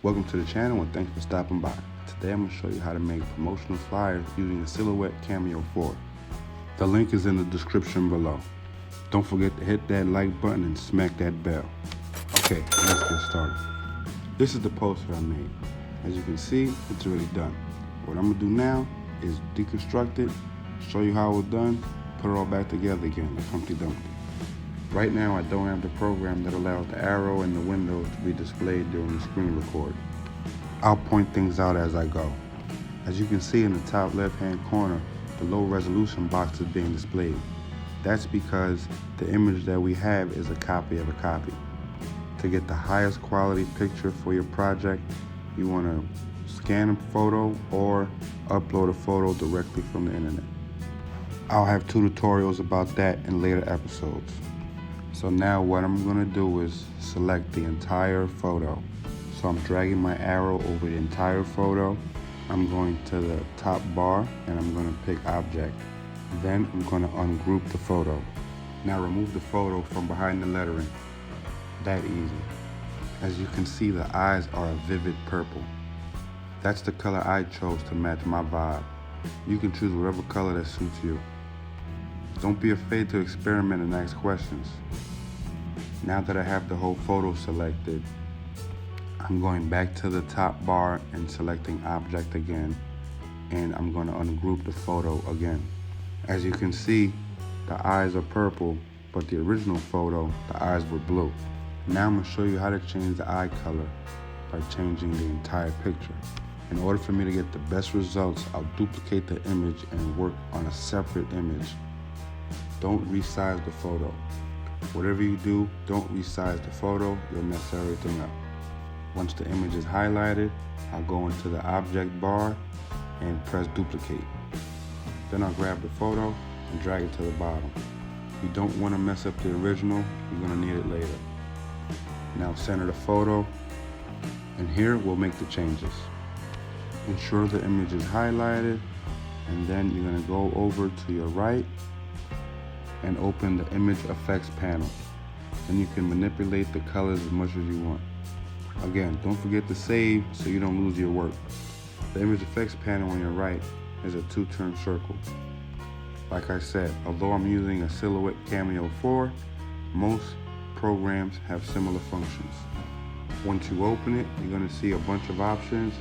Welcome to the channel and thanks for stopping by. Today I'm going to show you how to make promotional flyers using the Silhouette Cameo 4. The link is in the description below. Don't forget to hit that like button and smack that bell. Okay, let's get started. This is the poster I made. As you can see, it's already done. What I'm going to do now is deconstruct it, show you how it was done, put it all back together again, like Humpty Dumpty. Right now, I don't have the program that allows the arrow and the windows to be displayed during the screen record. I'll point things out as I go. As you can see in the top left-hand corner, the low resolution box is being displayed. That's because the image that we have is a copy of a copy. To get the highest quality picture for your project, you want to scan a photo or upload a photo directly from the internet. I'll have 2 tutorials about that in later episodes. So now what I'm going to do is select the entire photo. So I'm dragging my arrow over the entire photo. I'm going to the top bar and I'm going to pick object. Then I'm going to ungroup the photo. Now remove the photo from behind the lettering. That easy. As you can see, the eyes are a vivid purple. That's the color I chose to match my vibe. You can choose whatever color that suits you. Don't be afraid to experiment and ask questions. Now that I have the whole photo selected, I'm going back to the top bar and selecting object again, and I'm going to ungroup the photo again. As you can see, the eyes are purple, but the original photo, the eyes were blue. Now I'm going to show you how to change the eye color by changing the entire picture. In order for me to get the best results, I'll duplicate the image and work on a separate image. Don't resize the photo. Whatever you do, don't resize the photo, you'll mess everything up. Once the image is highlighted, I'll go into the object bar and press duplicate. Then I'll grab the photo and drag it to the bottom. You don't want to mess up the original, you're going to need it later. Now center the photo, and here we'll make the changes. Ensure the image is highlighted, and then you're going to go over to your right and open the image effects panel. Then you can manipulate the colors as much as you want. Again, don't forget to save so you don't lose your work. The image effects panel on your right is a 2-turn circle. Like I said, although I'm using a Silhouette Cameo 4, most programs have similar functions. Once you open it, you're going to see a bunch of options.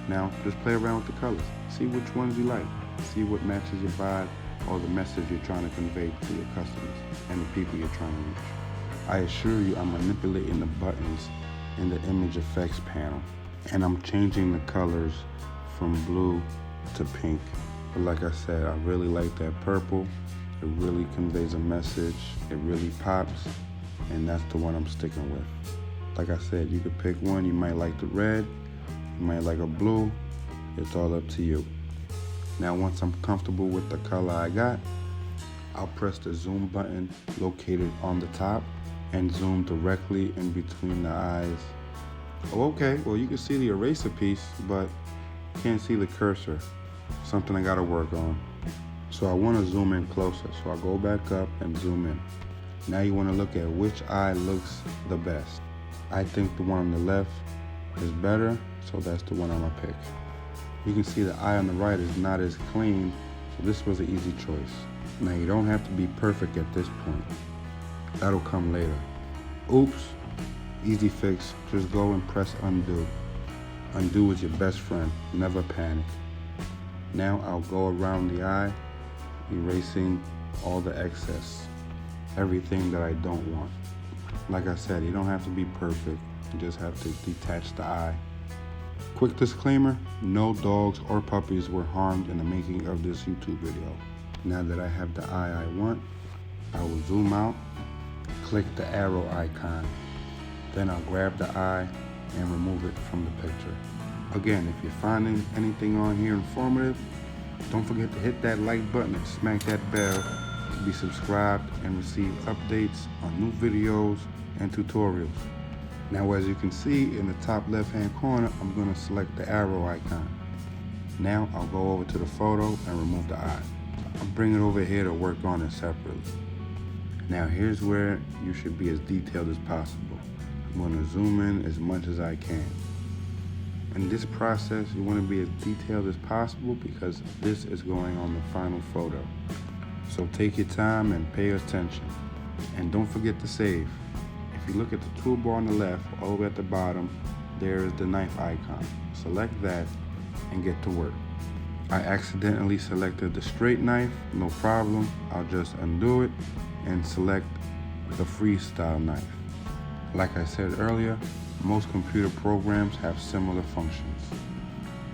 Now, just play around with the colors. See which ones you like. See what matches your vibe or the message you're trying to convey to your customers and the people you're trying to reach. I assure you I'm manipulating the buttons in the image effects panel, and I'm changing the colors from blue to pink. But like I said, I really like that purple. It really conveys a message. It really pops, and that's the one I'm sticking with. Like I said, you could pick one. You might like the red, you might like a blue. It's all up to you. Now once I'm comfortable with the color I got, I'll press the zoom button located on the top and zoom directly in between the eyes. Oh, okay, well you can see the eraser piece, but you can't see the cursor. Something I gotta work on. So I wanna zoom in closer, so I'll go back up and zoom in. Now you wanna look at which eye looks the best. I think the one on the left is better, so that's the one I'm gonna pick. You can see the eye on the right is not as clean, so this was an easy choice. Now you don't have to be perfect at this point. That'll come later. Oops, easy fix, just go and press undo. Undo is your best friend, never panic. Now I'll go around the eye, erasing all the excess, everything that I don't want. Like I said, you don't have to be perfect, you just have to detach the eye. Quick disclaimer, no dogs or puppies were harmed in the making of this YouTube video. Now that I have the eye I want, I will zoom out, click the arrow icon. Then I'll grab the eye and remove it from the picture. Again, if you're finding anything on here informative, don't forget to hit that like button and smack that bell to be subscribed and receive updates on new videos and tutorials. Now as you can see in the top left hand corner, I'm going to select the arrow icon. Now I'll go over to the photo and remove the eye. I'll bring it over here to work on it separately. Now here's where you should be as detailed as possible. I'm going to zoom in as much as I can. In this process, you want to be as detailed as possible because this is going on the final photo. So take your time and pay attention. And don't forget to save. If you look at the toolbar on the left, all the way at the bottom, there is the knife icon. Select that and get to work. I accidentally selected the straight knife, no problem. I'll just undo it and select the freestyle knife. Like I said earlier, most computer programs have similar functions.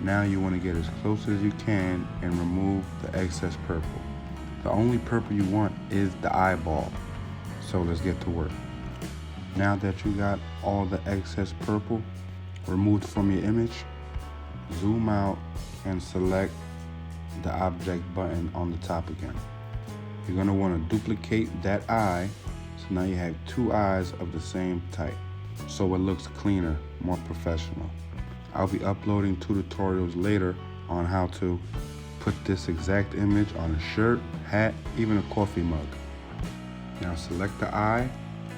Now you want to get as close as you can and remove the excess purple. The only purple you want is the eyeball. So let's get to work. Now that you got all the excess purple removed from your image, zoom out and select the object button on the top again. You're going to want to duplicate that eye, so now you have two eyes of the same type, so it looks cleaner, more professional. I'll be uploading 2 tutorials later on how to put this exact image on a shirt, hat, even a coffee mug. Now select the eye,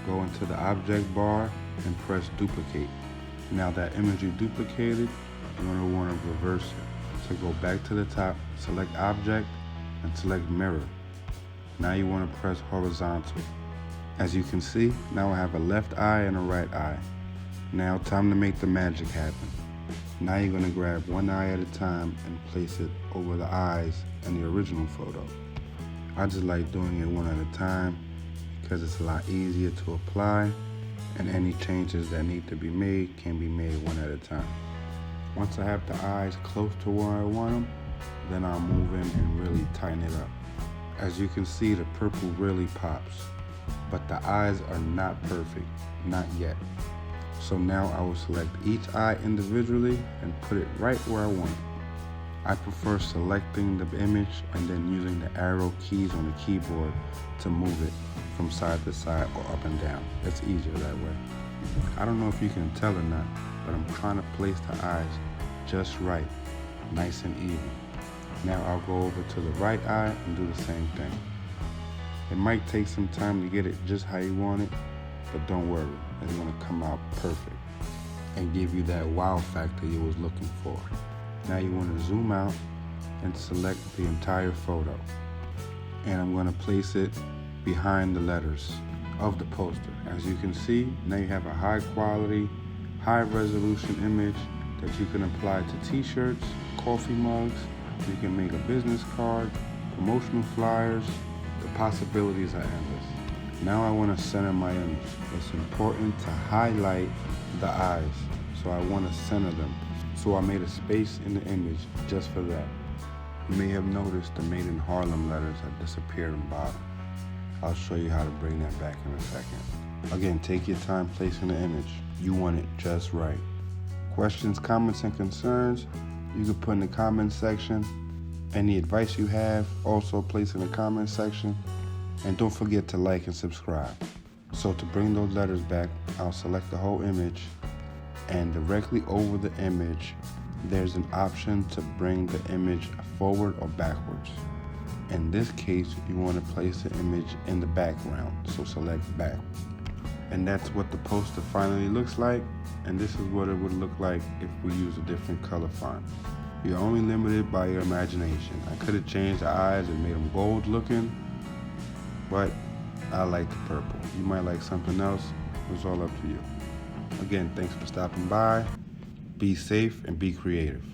go into the object bar and press duplicate. Now that image you duplicated, you're going to want to reverse it. So go back to the top, select object and select mirror. Now you want to press horizontal. As you can see, now I have a left eye and a right eye. Now time to make the magic happen. Now you're going to grab one eye at a time and place it over the eyes in the original photo. I just like doing it one at a time because it's a lot easier to apply, and any changes that need to be made can be made one at a time. Once I have the eyes close to where I want them, then I'll move in and really tighten it up. As you can see, the purple really pops, but the eyes are not perfect, not yet. So now I will select each eye individually and put it right where I want it. I prefer selecting the image and then using the arrow keys on the keyboard to move it from side to side or up and down. It's easier that way. I don't know if you can tell or not, but I'm trying to place the eyes just right, nice and even. Now I'll go over to the right eye and do the same thing. It might take some time to get it just how you want it, but don't worry, it's gonna come out perfect and give you that wow factor you was looking for. Now you wanna zoom out and select the entire photo. And I'm gonna place it behind the letters of the poster. As you can see, now you have a high quality, high resolution image that you can apply to t-shirts, coffee mugs, you can make a business card, promotional flyers. The possibilities are endless. Now I want to center my image. It's important to highlight the eyes, so I want to center them. So I made a space in the image just for that. You may have noticed the Made in Harlem letters have disappeared on the bottom. I'll show you how to bring that back in a second. Again, take your time placing the image. You want it just right. Questions, comments, and concerns, you can put in the comment section. Any advice you have, also place in the comment section. And don't forget to like and subscribe. So to bring those letters back, I'll select the whole image, and directly over the image, there's an option to bring the image forward or backwards. In this case, you want to place the image in the background, so select back. And that's what the poster finally looks like, and this is what it would look like if we use a different color font. You're only limited by your imagination. I could have changed the eyes and made them gold looking, but I like the purple. You might like something else. It's all up to you. Again, thanks for stopping by. Be safe and be creative.